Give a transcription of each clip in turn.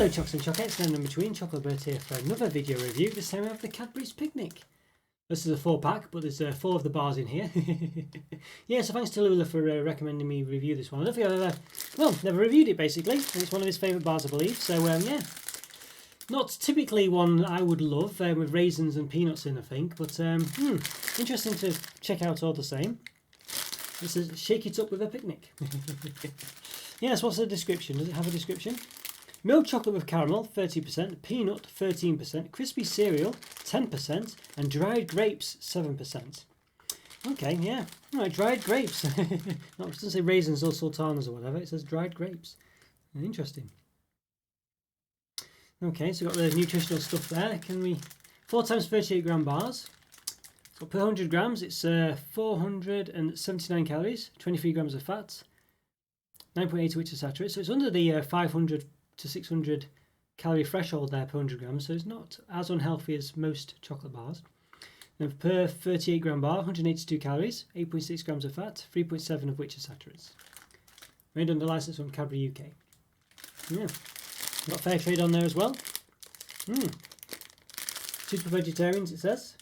Hello Chocs and Chocettes, and in between, Roberto here for another video review. This time we have the Cadbury's Picnic. This is a 4-pack, but there's 4 of the bars in here. Yeah, so thanks to Lula for recommending me review this one. I don't think I've ever, well, never reviewed it basically, and it's one of his favourite bars I believe, so yeah. Not typically one I would love, with raisins and peanuts in I think, but interesting to check out all the same. It says, shake it up with a picnic. Yes, what's the description? Does it have a description? Milk chocolate with caramel, 30%, peanut, 13%, crispy cereal, 10%, and dried grapes, 7%. Okay, yeah. Alright, dried grapes. No, it doesn't say raisins or sultanas or whatever, it says dried grapes. Interesting. Okay, so we've got the nutritional stuff there. Can we... 4 times 38 gram bars. So per 100 grams, it's 479 calories, 23 grams of fat, 9.8 which is saturated. So it's under the 500 to 600 calorie threshold there per 100 grams, so it's not as unhealthy as most chocolate bars. And per 38 gram bar, 182 calories, 8.6 grams of fat, 3.7 of which are saturates. Made under license from Cadbury UK. Yeah, got fair trade on there as well. Super vegetarians it says.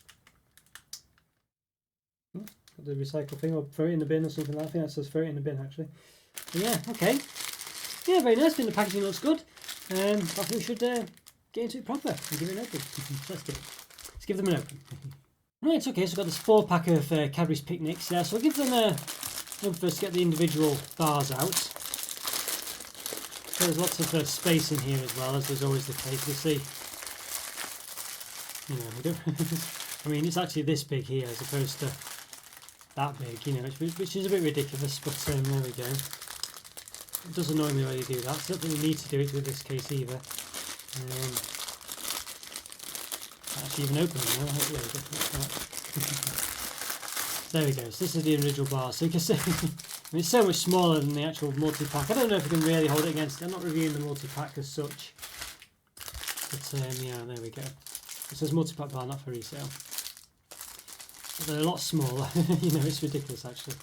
Got the recycle thing, or throw it in the bin or something like that. I think that says throw it in the bin actually. But yeah, okay. Yeah, very nice. I think the packaging looks good. I think we should get into it proper and give it an open. Let's do it. Let's give them an open. Right, okay, so we've got this 4-pack of Cadbury's Picnics. Yeah, so we'll give them a... first get the individual bars out. So there's lots of space in here as well, as there's always the case. You'll see. You know, we don't... I mean, it's actually this big here as opposed to that big, you know, which is a bit ridiculous, but there we go. It does annoy me when you do that, so I don't think you need to do it with this case either. Actually even open it now, there we go, so this is the individual bar, so you can see, I mean, it's so much smaller than the actual multi-pack. I don't know if you can really hold it against it, I'm not reviewing the multi-pack as such. But yeah, there we go. It says multi-pack bar, not for resale. But they're a lot smaller, you know, it's ridiculous actually.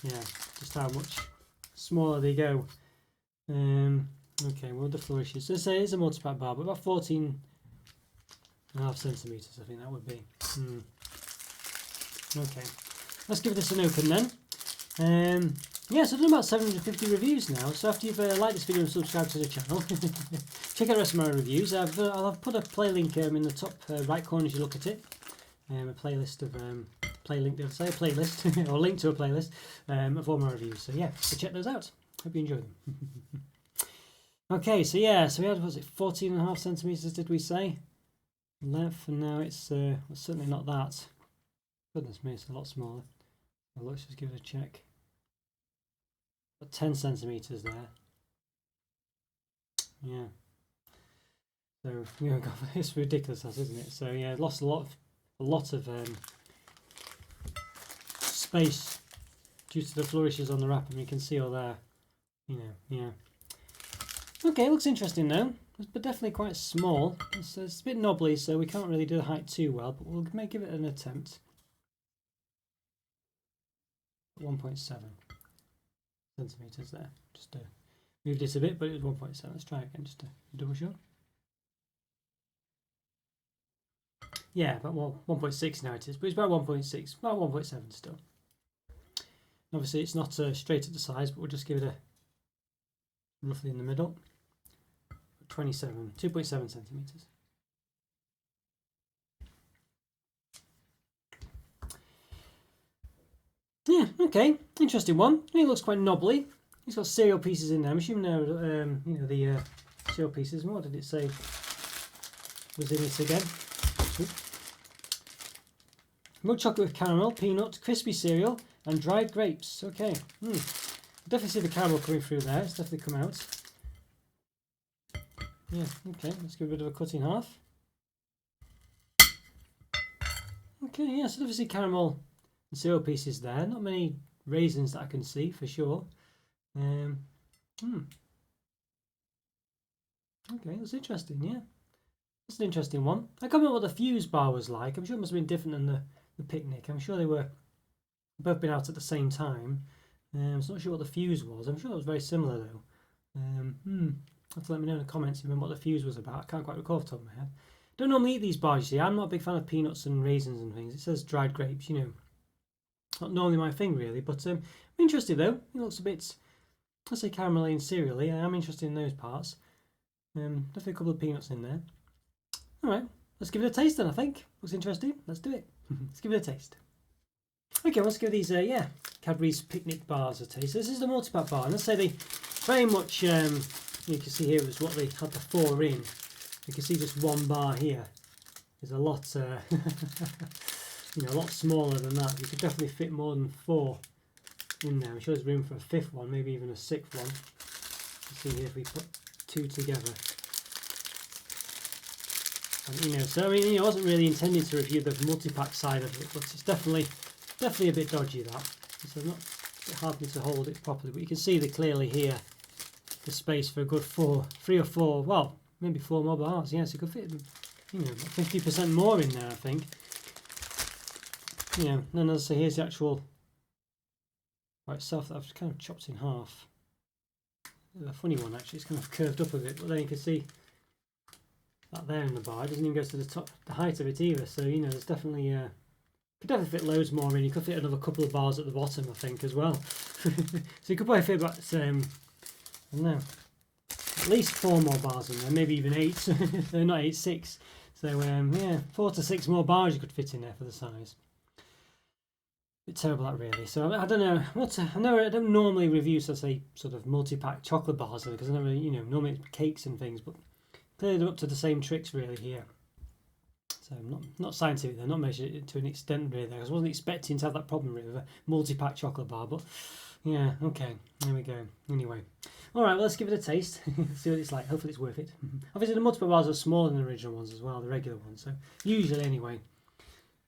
Yeah, just how much smaller they go. Okay, well the flourishes. So say it's a multi-pack bar, but about 14.5 centimeters, I think that would be. Okay, let's give this an open then. Yeah, so I've done about 750 reviews now. So after you've liked this video and subscribed to the channel, check out the rest of my reviews. I'll have put a play link in the top right corner as you look at it. A playlist of playlist or link to a playlist of all my reviews. So yeah, so check those out. Hope you enjoy them. Okay, so yeah, so we had, was it 14.5 centimeters? Did we say length? And now it's well, certainly not that. Goodness me, it's a lot smaller. Well, let's just give it a check. Got 10 centimeters there. Yeah. So you know, it's ridiculous, isn't it? So yeah, lost a lot of space due to the flourishes on the wrap, and you can see all there. You know, yeah. Okay, looks interesting though, but definitely quite small. It's a bit knobbly, so we can't really do the height too well, but we'll may give it an attempt. 1.7 centimeters there. Just moved it a bit, but it was 1.7. Let's try again, just to double sure. Yeah, about 1.6 now it is, but it's about 1.6, about 1.7 still. Obviously, it's not straight at the size, but we'll just give it a roughly in the middle. 2.7 centimeters. Yeah, okay, interesting one. It looks quite knobbly. It's got cereal pieces in there. I'm assuming they're, you know, the cereal pieces. And what did it say was in it again? Milk chocolate with caramel, peanut, crispy cereal, and dried grapes. Okay, definitely see the caramel coming through there. It's definitely come out. Yeah, okay, let's give it a bit of a cut in half. Okay, yeah, so obviously caramel and cereal pieces there. Not many raisins that I can see for sure. Okay, that's interesting, yeah. That's an interesting one. I can't remember what the Fuse bar was like. I'm sure it must have been different than the Picnic. I'm sure they were both been out at the same time. I'm not sure what the Fuse was. I'm sure it was very similar though. Have to let me know in the comments even what the fuse was about. I can't quite recall off the top of my head. Don't normally eat these bars, you see. I'm not a big fan of peanuts and raisins and things. It says dried grapes, you know. Not normally my thing really, but I'm interested though. It looks a bit, let's say caramelly and cereally. I'm interested in those parts. Definitely a couple of peanuts in there. Alright, let's give it a taste then, I think. Looks interesting. Let's do it. Let's give it a taste. Okay, let's give these, Cadbury's Picnic bars a taste. This is the multi-pack bar, and let's say they very much, you can see here was what they had the 4 in. You can see just one bar here is a lot, you know, a lot smaller than that. You could definitely fit more than 4 in there. I'm sure there's room for a 5th one, maybe even a 6th one. Let's see here if we put 2 together. And, you know, so I mean, you know, I wasn't really intending to review the multi-pack side of it, but it's definitely a bit dodgy that. So not a bit hard for me to hold it properly, but you can see that clearly here the space for a good 3 or 4, well, maybe 4 more bars. Yes, it could fit, you know, 50% more in there, I think. You know, and then as I say, here's the actual bar itself that I've kind of chopped in half. A funny one actually, it's kind of curved up a bit, but then you can see that there in the bar. It doesn't even go to the top, the height of it either. So you know, there's definitely could definitely fit loads more in. You could fit another couple of bars at the bottom, I think, as well. So you could probably fit about I don't know, at least 4 more bars in there, maybe even 8. They're not 8, 6. So yeah, 4 to 6 more bars you could fit in there for the size. Bit terrible that really. So I don't know I don't normally review sort of multi-pack chocolate bars because I never, you know, normally it's cakes and things, but clearly they're up to the same tricks really here. So not scientific, they're not measured to an extent really. I wasn't expecting to have that problem really with a multi-pack chocolate bar, but yeah, okay, there we go. Anyway, all right, well, let's give it a taste. See what it's like. Hopefully it's worth it. Obviously the multi-pack bars are smaller than the original ones as well, the regular ones. So usually anyway,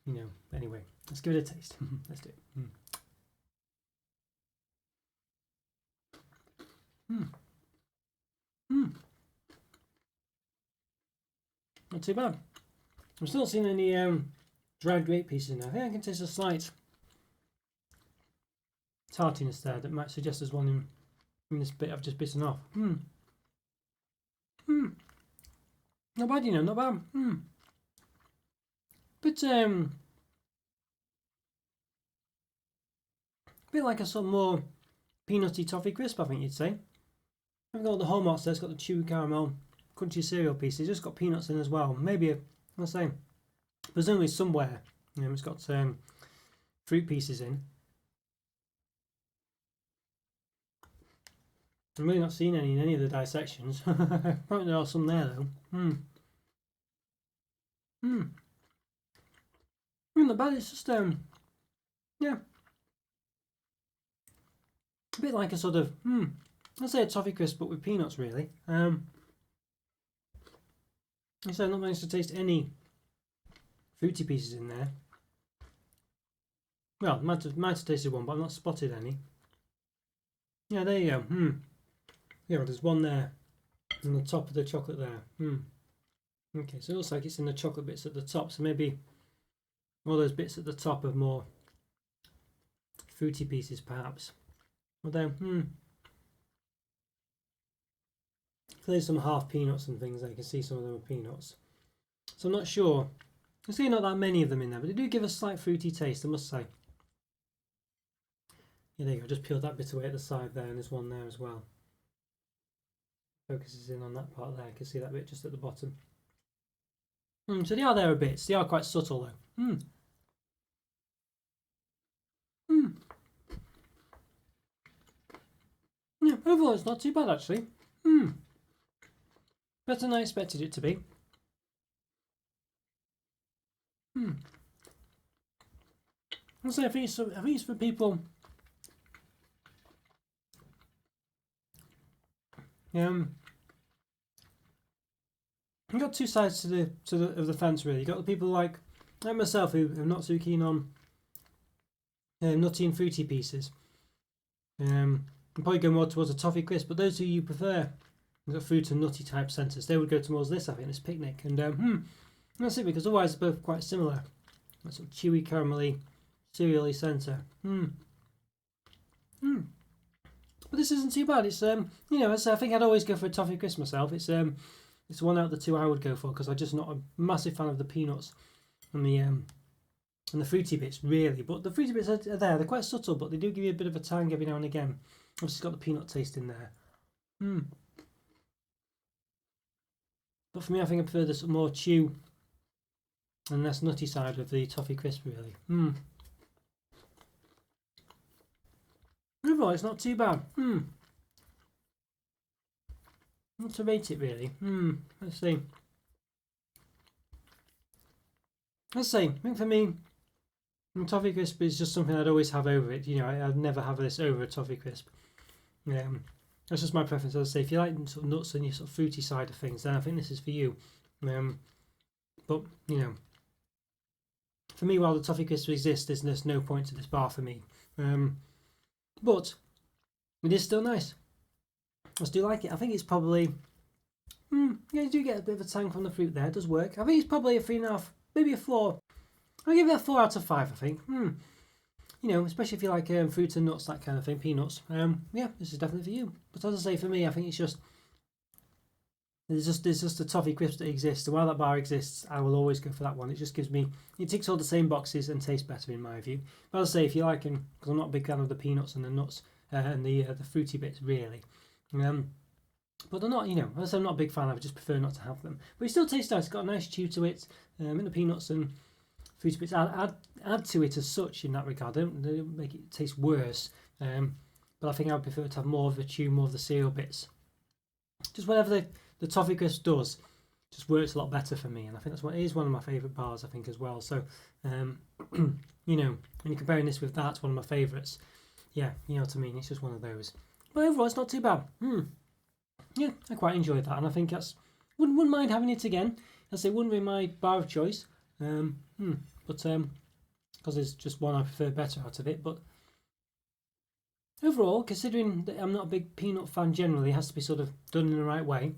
you know. Anyway, let's give it a taste. Let's do it. Not too bad. I'm still not seeing any dried grape pieces in there. I think I can taste a slight tartiness there that might suggest there's one in this bit I've just bitten off. Not bad, you know, not bad. Bit like a sort of more peanutty toffee crisp, I think you'd say. I've got the hallmarks there. It's got the chewy caramel, crunchy cereal pieces. It's just got peanuts in as well. Maybe I'll say, presumably somewhere, you know, it's got fruit pieces in. I'm really not seeing any in any of the dissections. Apparently there are some there though. Not bad. It's just yeah, a bit like a sort of I'd say a toffee crisp, but with peanuts really. So I've not managed to taste any fruity pieces in there. Well, might have tasted one, but I've not spotted any. Yeah, there you go. Yeah, there's one there on the top of the chocolate there. Okay, so it looks like it's in the chocolate bits at the top. So maybe all those bits at the top are more fruity pieces, perhaps. Although, clearly some half peanuts and things. I can see some of them are peanuts. So I'm not sure. I see not that many of them in there, but they do give a slight fruity taste, I must say. Yeah, there you go. Just peeled that bit away at the side there, and there's one there as well. Focuses in on that part there. I can see that bit just at the bottom. So they are there a bit. They are quite subtle though. Yeah, overall it's not too bad actually. Better than I expected it to be. I think it's for people. You've got two sides to the fence really. You've got the people like myself who are not so keen on nutty and fruity pieces. Probably go more towards a toffee crisp, but those who you prefer the fruit and nutty type centres, they would go towards this, I think, this picnic. And that's it, because otherwise they're both quite similar. That sort of chewy, caramelly, cereally centre. But but this isn't too bad. It's you know, as I think I'd always go for a toffee crisp myself. It's one out of the two I would go for because I'm just not a massive fan of the peanuts and the fruity bits really. But the fruity bits are there. They're quite subtle, but they do give you a bit of a tang every now and again. Obviously, it's got the peanut taste in there. But for me, I think I prefer the more chew and less nutty side of the toffee crisp really. Overall, it's not too bad. Not to rate it really. Let's see. I think for me, toffee crisp is just something I'd always have over it. You know, I'd never have this over a toffee crisp. That's just my preference. As I say, if you like sort of nuts and your sort of fruity side of things, then I think this is for you. But you know, for me, while the toffee crisp exists, there's no point to this bar for me. But it is still nice. I still like it. I think it's probably, yeah, you do get a bit of a tang from the fruit there. It does work. I think it's probably a 3.5, maybe a 4. I'll give it a 4 out of 5. I think. You know, especially if you like fruit and nuts, that kind of thing, peanuts. Yeah, this is definitely for you. But as I say, for me, I think it's just there's just a toffee crisp that exists, and while that bar exists, I will always go for that one. It just gives me, it ticks all the same boxes and tastes better in my view. But as I say, if you like them, because I'm not a big fan of the peanuts and the nuts and the fruity bits really. But they're not, you know, as I say, I'm not a big fan. I just prefer not to have them. But it still tastes nice. It's got a nice chew to it, and the peanuts and fruity bits add to it as such in that regard. They don't make it taste worse. But I think I would prefer to have more of the chew, more of the cereal bits. Just whatever the toffee crisp does, just works a lot better for me, and I think it is one of my favourite bars. I think as well. So, you know, when you're comparing this with that, it's one of my favourites. Yeah, you know what I mean. It's just one of those. But overall, it's not too bad. Yeah, I quite enjoyed that, and I think that's wouldn't mind having it again. I say wouldn't be my bar of choice. But because there's just one I prefer better out of it. But overall, considering that I'm not a big peanut fan generally, it has to be sort of done in the right way.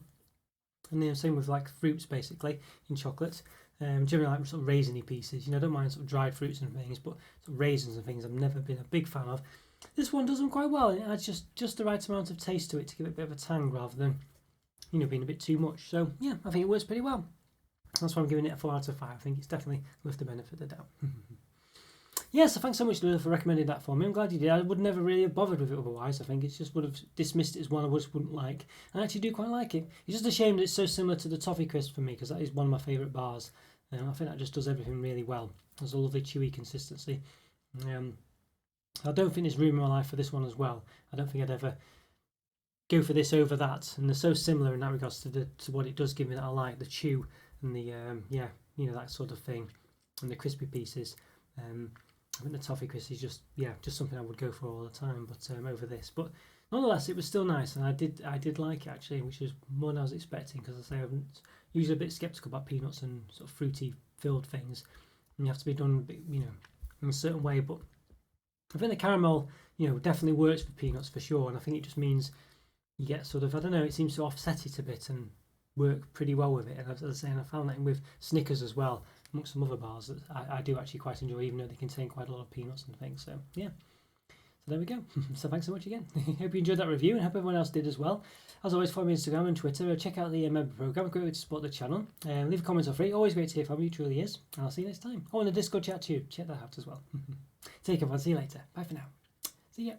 And the same with like fruits basically in chocolate. Generally like sort of raisiny pieces. You know, I don't mind sort of dried fruits and things, but sort of raisins and things I've never been a big fan of. This one does them quite well. It adds just the right amount of taste to it to give it a bit of a tang rather than, you know, being a bit too much. So yeah, I think it works pretty well. That's why I'm giving it a 4 out of 5. I think it's definitely worth the benefit of the doubt. Yeah, so thanks so much, Lula, for recommending that for me. I'm glad you did. I would never really have bothered with it otherwise. I think it just would have dismissed it as one I just wouldn't like. I actually do quite like it. It's just a shame that it's so similar to the toffee crisp for me, because that is one of my favourite bars. I think that just does everything really well. There's a lovely chewy consistency. I don't think there's room in my life for this one as well. I don't think I'd ever go for this over that. And they're so similar in that regards to what it does give me that I like, the chew and the yeah, you know, that sort of thing, and the crispy pieces. I think the toffee crisp is just something I would go for all the time, but over this. But nonetheless, it was still nice, and I did like it actually, which is more than I was expecting, because I say I'm usually a bit sceptical about peanuts and sort of fruity filled things, and you have to be done a bit, you know, in a certain way. But I think the caramel, you know, definitely works for peanuts for sure, and I think it just means you get sort of, I don't know, it seems to offset it a bit and work pretty well with it. And as I say, I found that with Snickers as well, amongst some other bars that I do actually quite enjoy, even though they contain quite a lot of peanuts and things. So yeah, so there we go. So thanks so much again. Hope you enjoyed that review, and hope everyone else did as well. As always, follow me on Instagram and Twitter. Check out the member program. Great way to support the channel. Leave a comment or free. Always great to hear from you. It truly is. And I'll see you next time. Oh, and the Discord chat too. Check that out as well. Take care, everyone. See you later. Bye for now. See ya.